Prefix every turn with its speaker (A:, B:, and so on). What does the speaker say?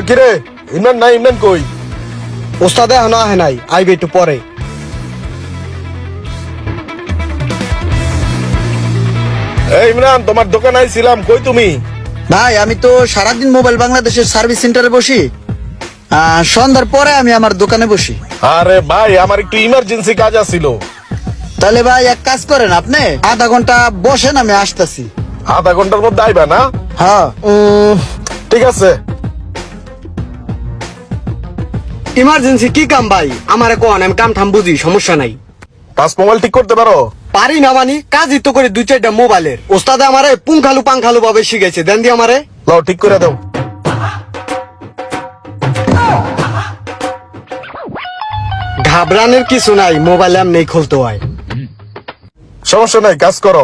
A: কিরে ইমরান নাই, ইমরান কই?
B: ওস্তাদে এখনো আহে নাই, আইবে একটু পরে।
A: এই ইমরান, তোমার দোকানে আইছিলাম, কই তুমি?
C: ভাই আমি তো সারাদিন মোবাইল বাংলাদেশের সার্ভিস সেন্টারে বসি, সন্ধ্যার পরে আমি আমার দোকানে বসি।
A: আরে ভাই, আমার একটু ইমার্জেন্সি কাজ আছিল।
C: তাহলে ভাই এক কাজ করেন, আপনি আধা ঘন্টা বসেন, আমি আসতেছি।
A: আধা ঘন্টার মধ্যে আইবা না?
C: হ্যাঁ
A: ঠিক আছে।
B: ইমার্জেন্সি কি কাম ভাই? আমারে কোন, আমি কাম ঠাম বুঝি, সমস্যা নাই।
A: টাচ মোবাইল ঠিক করতে পারো?
B: পারি না মানি, কাজই তো করে 2-4টা মোবাইলের। ওস্তাদে আমারে পুঙ্খালু পাংখালু ভাবে শিখাইছে, দেন দি আমারে।
A: লাও ঠিক করে দাও।
B: ঘাবড়ানোর কিছু নাই, মোবাইল এমনি খুলতে হয়।
A: সমস্যা নাই, কাজ করো।